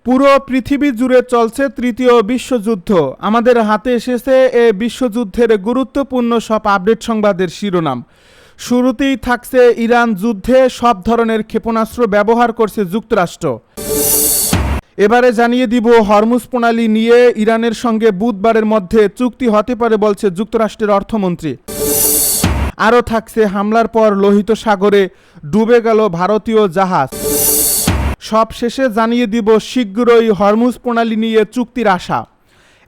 পুরো পৃথিবী জুড়ে চলছে তৃতীয় বিশ্বযুদ্ধ। আমাদের হাতে এসেছে এ বিশ্বযুদ্ধের গুরুত্বপূর্ণ সব আপডেট সংবাদের শিরোনাম। শুরুতেই থাকছে ইরান যুদ্ধে সব ধরনের ক্ষেপণাস্ত্র ব্যবহার করছে যুক্তরাষ্ট্র। এবারে জানিয়ে দিব হরমুজ প্রণালী নিয়ে ইরানের সঙ্গে বুধবারের মধ্যে চুক্তি হতে পারে বলছে যুক্তরাষ্ট্রের অর্থমন্ত্রী। আরও থাকছে হামলার পর লোহিত সাগরে ডুবে গেল ভারতীয় জাহাজ। সব শেষে জানিয়ে দিব শীঘ্রই হরমুজ প্রণালী নিয়ে চুক্তির আশা।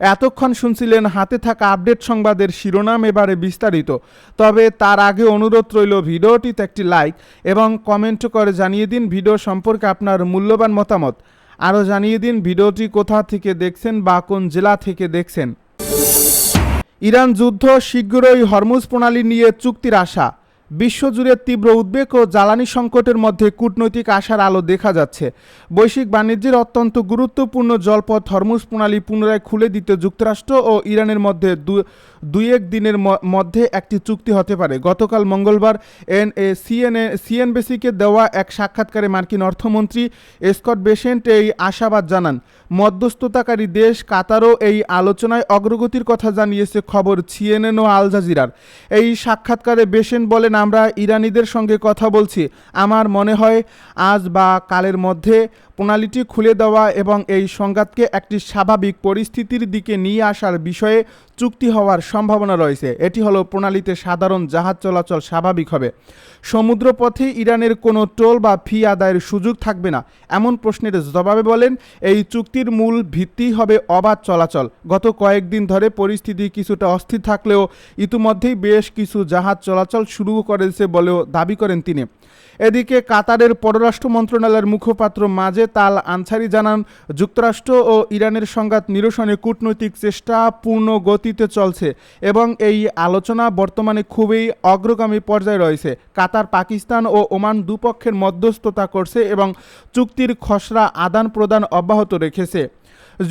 এতক্ষণ শুনছিলেন হাতে থাকা আপডেট সংবাদের শিরোনাম, এবারে বিস্তারিত। তবে তার আগে অনুরোধ রইল ভিডিওটিতে একটি লাইক এবং কমেন্ট করে জানিয়ে দিন ভিডিও সম্পর্কে আপনার মূল্যবান মতামত। আরও জানিয়ে দিন ভিডিওটি কোথা থেকে দেখছেন বা কোন জেলা থেকে দেখছেন। ইরান যুদ্ধ, শীঘ্রই হরমুজ প্রণালী নিয়ে চুক্তির আশা। বিশ্বজুড়ে তীব্র উদ্বেগ ও জ্বালানি সংকটের মধ্যে কূটনৈতিক আশার আলো দেখা যাচ্ছে। বৈশ্বিক বাণিজ্যের অত্যন্ত গুরুত্বপূর্ণ জলপথ হরমুজ প্রণালী পুনরায় খুলে দিতে যুক্তরাষ্ট্র ও ইরানের মধ্যে দুই এক দিনের মধ্যে একটি চুক্তি হতে পারে। গতকাল মঙ্গলবার সিএনবিসিকে দেওয়া এক সাক্ষাৎকারে মার্কিন অর্থমন্ত্রী স্কট বেসেন্ট এই আশাবাদ জানান। মধ্যস্থতাকারী দেশ কাতারও এই আলোচনায় অগ্রগতির কথা জানিয়েছে খবর সিএনএন ও আল জাজিরার। এই সাক্ষাৎকারে বেসেন্ট বলেন, আমরা ইরানিদের সঙ্গে কথা বলছি। আমার মনে হয় আজ বা কালের মধ্যে প্রণালীটি খুলে দেওয়া এবং এই সংঘাতকে একটি স্বাভাবিক পরিস্থিতির দিকে নিয়ে আসার বিষয়ে চুক্তি হওয়ার সম্ভাবনা রয়েছে। এটি হলো প্রণালীতে সাধারণ জাহাজ চলাচল স্বাভাবিক হবে। সমুদ্রপথে ইরানের কোনো টোল বা ফি আদায়ের সুযোগ থাকবে না, এমন প্রশ্নের জবাবে বলেন, এই চুক্তির মূল ভিত্তি হবে অবাধ চলাচল। গত কয়েকদিন ধরে পরিস্থিতি কিছুটা অস্থির থাকলেও ইতিমধ্যেই বেশ কিছু জাহাজ চলাচল শুরু করেছে বলেও দাবি করেন তিনি। এদিকে কাতারের পররাষ্ট্র মন্ত্রণালয়ের মুখপাত্র মাজেদ আল আনসারি জানান, যুক্তরাষ্ট্র ও ইরানের সংঘাত নিরসনে কূটনৈতিক চেষ্টা পূর্ণ গতিতে চলছে এবং এই আলোচনা বর্তমানে খুবই অগ্রগামী পর্যায়ে রয়েছে। কাতার, পাকিস্তান ও ওমান দুপক্ষের মধ্যস্থতা করছে এবং চুক্তির খসড়া আদান প্রদান অব্যাহত রেখেছে।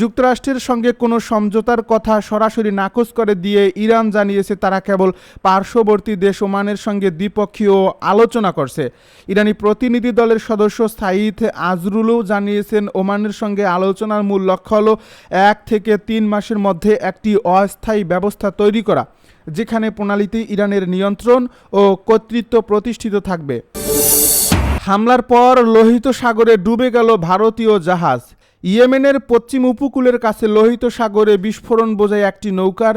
যুক্তরাষ্ট্রের সঙ্গে কোনো সমঝোতার কথা সরাসরি নাকচ করে দিয়ে ইরান জানিয়েছে তারা কেবল পার্শ্ববর্তী দেশ ওমানের সঙ্গে দ্বিপক্ষীয় আলোচনা করছে। ইরানি প্রতিনিধি দলের সদস্য সাইদ আজরুলও জানিয়েছেন, ওমানের সঙ্গে আলোচনার মূল লক্ষ্য হল 1 থেকে 3 মাসের মধ্যে একটি অস্থায়ী ব্যবস্থা তৈরি করা, যেখানে প্রণালীতে ইরানের নিয়ন্ত্রণ ও কর্তৃত্ব প্রতিষ্ঠিত থাকবে। হামলার পর লোহিত সাগরে ডুবে গেল ভারতীয় জাহাজ। ইয়েমেনের পশ্চিম উপকূলের কাছে লোহিত সাগরে বিস্ফোরণ বোঝাই একটি নৌকার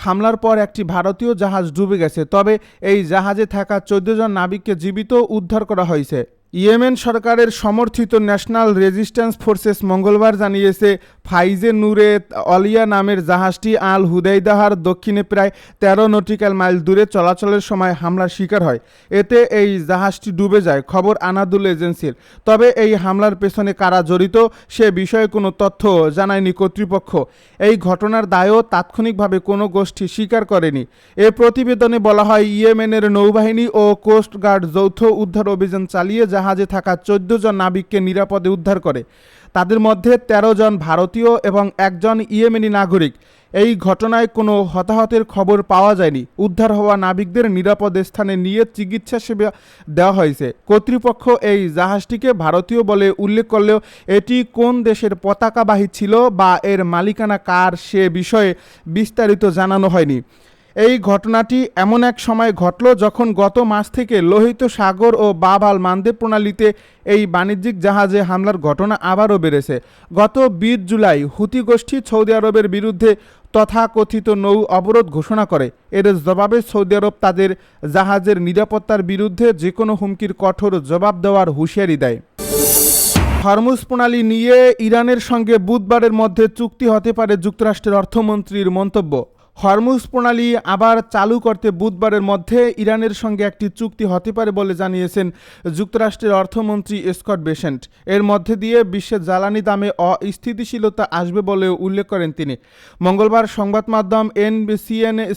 হামলার পর একটি ভারতীয় জাহাজ ডুবে গেছে। তবে এই জাহাজে থাকা 14 জন নাবিককে জীবিত উদ্ধার করা হয়েছে। ইয়েমেন সরকারের সমর্থিত ন্যাশনাল রেজিস্ট্যান্স ফোর্সেস মঙ্গলবার জানিয়েছে, ফাইজে নূরে অলিয়া নামের জাহাজটি আল হুদাইদাহার দক্ষিণে প্রায় 13 নটিক্যাল মাইল দূরে চলাচলের সময় হামলার শিকার হয়। এতে এই জাহাজটি ডুবে যায়, খবর আনাদুল এজেন্সির। তবে এই হামলার পেছনে কারা জড়িত সে বিষয়ে কোনো তথ্য জানায়নি কর্তৃপক্ষ। এই ঘটনার দায়ও তাৎক্ষণিকভাবে কোনো গোষ্ঠী স্বীকার করেনি। এ প্রতিবেদনে বলা হয়, ইয়েমেনের নৌবাহিনী ও কোস্টগার্ড যৌথ উদ্ধার অভিযান চালিয়ে জাহাজে থাকা 14 জন নাবিককে নিরাপদে উদ্ধার করে। তাদের মধ্যে 13 জন ভারতীয় এবং 1 জন ইয়েমেনি নাগরিক। এই ঘটনায় কোনো হতাহতের খবর পাওয়া যায়নি। উদ্ধার হওয়া নাবিকদের নিরাপদ স্থানে নিয়ে চিকিৎসা সেবা দেওয়া হয়েছে। কর্তৃপক্ষ এই জাহাজটিকে ভারতীয় বলে উল্লেখ করলেও এটি কোন দেশের পতাকাবাহী ছিল বা এর মালিকানা কার সে বিষয়ে বিস্তারিত জানানো হয়নি। এই ঘটনাটি এমন এক সময় ঘটল যখন গত মাস থেকে লোহিত সাগর ও বাব আল মানদেব প্রণালীতে এই বাণিজ্যিক জাহাজে হামলার ঘটনা আবারও বেড়েছে। গত 20 জুলাই হুতি গোষ্ঠী সৌদি আরবের বিরুদ্ধে তথাকথিত নৌ অবরোধ ঘোষণা করে। এর জবাবে সৌদি আরব তাদের জাহাজের নিরাপত্তার বিরুদ্ধে যে কোনো হুমকির কঠোর জবাব দেওয়ার হুঁশিয়ারি দেয়। হরমুজ প্রণালী নিয়ে ইরানের সঙ্গে বুধবারের মধ্যে চুক্তি হতে পারে যুক্তরাষ্ট্রের অর্থমন্ত্রীর মন্তব্য। হরমুজ প্রণালী আবার চালু করতে বুধবারের মধ্যে ইরানের সঙ্গে একটি চুক্তি হতে পারে বলে জানিয়েছেন যুক্তরাষ্ট্রের অর্থমন্ত্রী স্কট বেসেন্ট। এর মধ্যে দিয়ে বিশ্বের জ্বালানি দামে অস্থিতিশীলতা আসবে বলে উল্লেখ করেন তিনি। মঙ্গলবার সংবাদ মাধ্যম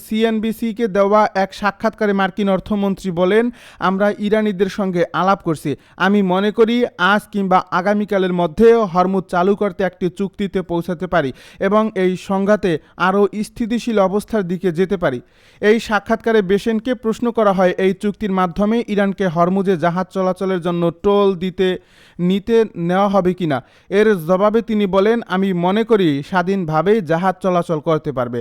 সিএনবিসিকে দেওয়া এক সাক্ষাৎকারে মার্কিন অর্থমন্ত্রী বলেন, আমরা ইরানিদের সঙ্গে আলাপ করছি। আমি মনে করি আজ কিংবা আগামীকালের মধ্যে হরমুজ চালু করতে একটি চুক্তিতে পৌঁছাতে পারি এবং এই সংঘাতে আরও স্থিতিশীল অবস্থার দিকে যেতে পারি। এই সাক্ষাৎকারে বেসেন্টকে প্রশ্ন করা হয় এই চুক্তির মাধ্যমে ইরানকে হরমুজে জাহাজ চলাচলের জন্য টোল নিতে নেওয়া হবে কিনা। এর জবাবে তিনি বলেন, আমি মনে করি স্বাধীনভাবেই জাহাজ চলাচল করতে পারবে।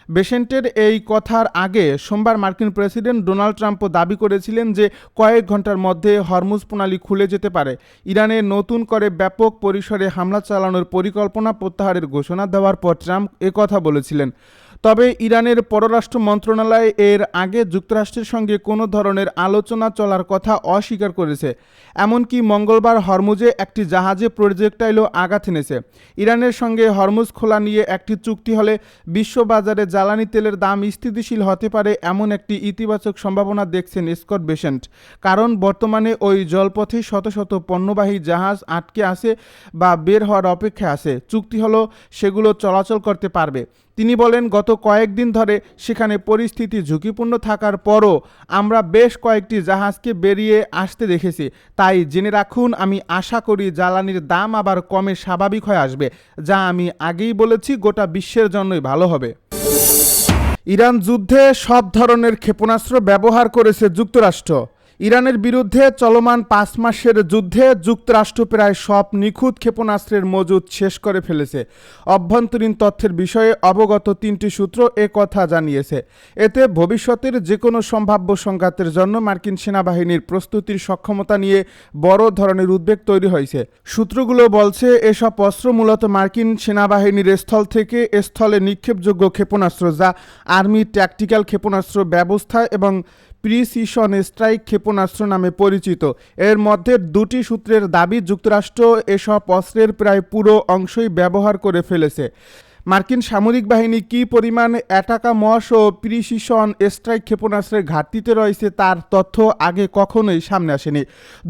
বেসেন্টের এই কথার আগে সোমবার মার্কিন প্রেসিডেন্ট ডোনাল্ড ট্রাম্পও দাবি করেছিলেন যে কয়েক ঘন্টার মধ্যে হরমুজ প্রণালী খুলে যেতে পারে। ইরানে নতুন করে ব্যাপক পরিসরে হামলা চালানোর পরিকল্পনা প্রত্যাহারের ঘোষণা দেওয়ার পর ট্রাম্প একথা বলেছিলেন। তবে ইরানের পররাষ্ট্র মন্ত্রণালয় এর আগে যুক্তরাষ্ট্রের সঙ্গে কোনো ধরনের আলোচনা চলার কথা অস্বীকার করেছে। এমনকি মঙ্গলবার হরমুজে একটি জাহাজে প্রজেক্টাইলও আঘাত এনেছে। ইরানের সঙ্গে হরমুজ খোলা নিয়ে একটি চুক্তি হলে বিশ্ববাজারে জ্বালানি তেলের দাম স্থিতিশীল হতে পারে এমন একটি ইতিবাচক সম্ভাবনা দেখছেন স্কট বেসেন্ট। কারণ বর্তমানে ওই জলপথে শত শত পণ্যবাহী জাহাজ আটকে আছে বা বের হওয়ার অপেক্ষায় আছে। চুক্তি হলো সেগুলো চলাচল করতে পারবে। তিনি বলেন, গত কয়েকদিন ধরে সেখানে পরিস্থিতি ঝুঁকিপূর্ণ থাকার পরও আমরা বেশ কয়েকটি জাহাজকে বেরিয়ে আসতে দেখেছি। তাই জেনে রাখুন, আমি আশা করি জ্বালানির দাম আবার কমে স্বাভাবিক হয়ে আসবে, যা আমি আগেই বলেছি গোটা বিশ্বের জন্যই ভালো হবে। ইরান যুদ্ধে সব ধরনের ক্ষেপণাস্ত্র ব্যবহার করেছে যুক্তরাষ্ট্র। ইরানের বিরুদ্ধে চলমান 5 মাসের যুদ্ধে যুক্তরাষ্ট্র প্রায় সব নিখুঁত ক্ষেপণাস্ত্রের মজুদ শেষ করে ফেলেছে। অভ্যন্তরীণ তথ্যের বিষয়ে অবগত 3টি সূত্র কথা জানিয়েছে। এতে ভবিষ্যতের যে কোনো সম্ভাব্য সংঘাতের জন্য মার্কিন সেনাবাহিনীর প্রস্তুতির সক্ষমতা নিয়ে বড় ধরনের উদ্বেগ তৈরি হয়েছে। সূত্রগুলো বলছে, এসব অস্ত্র মূলত মার্কিন সেনাবাহিনীর স্থল থেকে স্থলে নিক্ষেপযোগ্য ক্ষেপণাস্ত্র, যা আর্মি ট্যাকটিক্যাল ক্ষেপণাস্ত্র ব্যবস্থা এবং প্রিসিশন স্ট্রাইক ক্ষেপণাস্ত্র নামে পরিচিত। এর মধ্যে 2টি সূত্রের দাবি, যুক্তরাষ্ট্র এসব অস্ত্রের প্রায় পুরো অংশই ব্যবহার করে ফেলেছে। মার্কিন সামরিক বাহিনী কী পরিমাণ অ্যাটাকামস ও প্রিসিশন স্ট্রাইক ক্ষেপণাস্ত্রের ঘাটতিতে রয়েছে তার তথ্য আগে কখনোই সামনে আসেনি।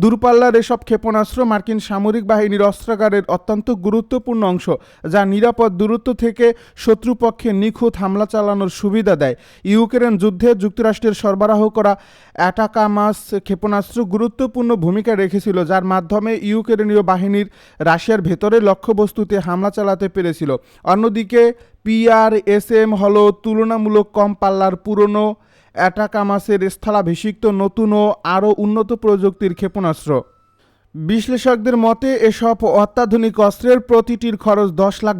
দূরপাল্লার এসব ক্ষেপণাস্ত্র মার্কিন সামরিক বাহিনীর অস্ত্রাগারের অত্যন্ত গুরুত্বপূর্ণ অংশ, যা নিরাপদ দূরত্ব থেকে শত্রুপক্ষে নিখুঁত হামলা চালানোর সুবিধা দেয়। ইউক্রেন যুদ্ধে যুক্তরাষ্ট্রের সরবরাহ করা অ্যাটাকামাস ক্ষেপণাস্ত্র গুরুত্বপূর্ণ ভূমিকা রেখেছিল, যার মাধ্যমে ইউক্রেনীয় বাহিনীর রাশিয়ার ভেতরে লক্ষ্যবস্তুতে হামলা চালাতে পেরেছিল। অন্যদিকে PRSM হলো তুলনামূলক কম পাল্লার পুরনো অ্যাটাকামাসের স্থলাভিষিক্ত নতুন ও আরও উন্নত প্রযুক্তির ক্ষেপণাস্ত্র। বিশ্লেষকদের মতে এসব অত্যাধুনিক অস্ত্রের প্রতিটির খরচ $10 লাখ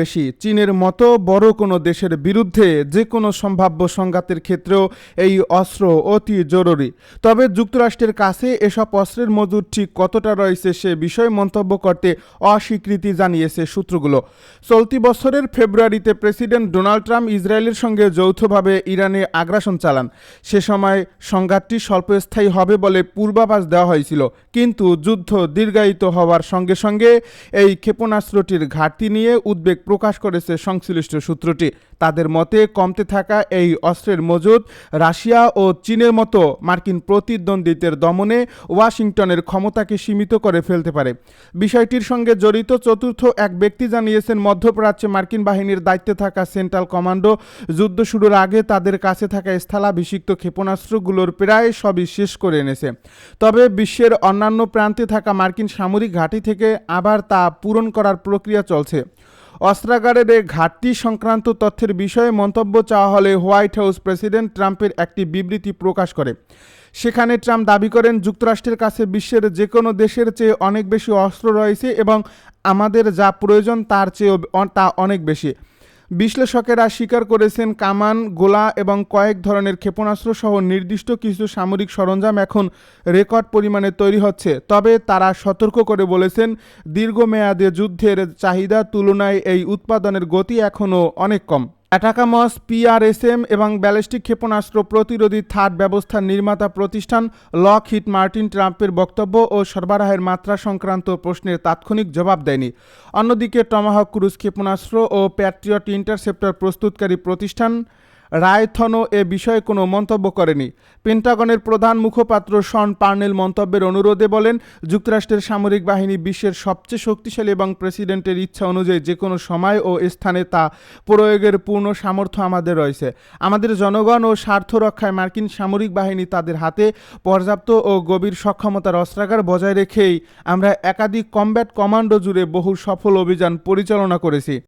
বেশি। চীনের মতো বড় কোনো দেশের বিরুদ্ধে যে কোনো সম্ভাব্য সংঘাতের ক্ষেত্রেও এই অস্ত্র অতি জরুরি। তবে যুক্তরাষ্ট্রের কাছে এসব অস্ত্রের মজুদ ঠিক কতটা রয়েছে সে বিষয়ে মন্তব্য করতে অস্বীকৃতি জানিয়েছে সূত্রগুলো। চলতি বছরের ফেব্রুয়ারিতে প্রেসিডেন্ট ডোনাল্ড ট্রাম্প ইসরায়েলের সঙ্গে যৌথভাবে ইরানে আগ্রাসন চালান। সে সময় সংঘাতটি স্বল্পস্থায়ী হবে বলে পূর্বাভাস দেওয়া হয়েছিল, কিন্তু যুদ্ধ দীর্ঘায়িত হওয়ার সঙ্গে সঙ্গে এই ক্ষেপণাস্ত্রটির ঘাটতি নিয়ে উদ্বেগ প্রকাশ করেছে সংশ্লিষ্ট সূত্রটি। তাদের মতে কমতে থাকা এই অস্ত্রের মজুদ রাশিয়া ও চীনের মতো মার্কিন প্রতিদ্বন্দ্বীদের দমনে ওয়াশিংটনের ক্ষমতাকে সীমিত করে ফেলতে পারে। বিষয়টির সঙ্গে জড়িত চতুর্থ এক ব্যক্তি জানিয়েছেন, মধ্যপ্রাচ্যে মার্কিন বাহিনীর দায়িত্বে থাকা সেন্ট্রাল কমান্ডো যুদ্ধ শুরুর আগে তাদের কাছে থাকা স্থলাভিষিক্ত ক্ষেপণাস্ত্রগুলোর প্রায় সবই শেষ করে এনেছে। তবে বিশ্বের অন্যান্য প্রান্তে থাকা মার্কিন সামরিক ঘাঁটি থেকে আবার তা পূরণ করার প্রক্রিয়া চলছে। অস্ত্রাগারের ঘাটতি সংক্রান্ত তথ্যের বিষয়ে মন্তব্য চাওয়া হলে হোয়াইট হাউস প্রেসিডেন্ট ট্রাম্পের একটি বিবৃতি প্রকাশ করে। সেখানে ট্রাম্প দাবি করেন, যুক্তরাষ্ট্রের কাছে বিশ্বের যে কোনো দেশের চেয়ে অনেক বেশি অস্ত্র রয়েছে এবং আমাদের যা প্রয়োজন তার চেয়েও তা অনেক বেশি। বিশ্লেষকেরা স্বীকার করেছেন, কামান, গোলা এবং কয়েক ধরনের ক্ষেপণাস্ত্র সহ নির্দিষ্ট কিছু সামরিক সরঞ্জাম এখন রেকর্ড পরিমাণে তৈরি হচ্ছে। তবে তারা সতর্ক করে বলেছেন, দীর্ঘমেয়াদে যুদ্ধের চাহিদার তুলনায় এই উৎপাদনের গতি এখনও অনেক কম। অ্যাটাকামস, PRSM এবং ব্যালিস্টিক ক্ষেপণাস্ত্র প্রতিরোধী থার্ড ব্যবস্থার নির্মাতা প্রতিষ্ঠান লকহিড মার্টিন ট্রাম্পের বক্তব্য ও সরবরাহের মাত্রা সংক্রান্ত প্রশ্নের তাৎক্ষণিক জবাব দেয়নি। অন্যদিকে টমাহক ক্রুজ ক্ষেপণাস্ত্র ও প্যাট্রিয়ট ইন্টারসেপ্টর প্রস্তুতকারী প্রতিষ্ঠান রায়থনও এ বিষয়ে কোনো মন্তব্য করেনি। পেন্টাগনের প্রধান মুখপাত্র শন পার্নেল মন্তব্যের অনুরোধে বলেন, যুক্তরাষ্ট্রের সামরিক বাহিনী বিশ্বের সবচেয়ে শক্তিশালী এবং প্রেসিডেন্টের ইচ্ছা অনুযায়ী যে কোনো সময় ও স্থানে তা প্রয়োগের পূর্ণ সামর্থ্য আমাদের রয়েছে। আমাদের জনগণ ও স্বার্থ রক্ষায় মার্কিন সামরিক বাহিনী তাদের হাতে পর্যাপ্ত ও গভীর সক্ষমতার অস্ত্রাগার বজায় রেখেই আমরা একাধিক কমব্যাট কমান্ডো জুড়ে বহু সফল অভিযান পরিচালনা করেছি।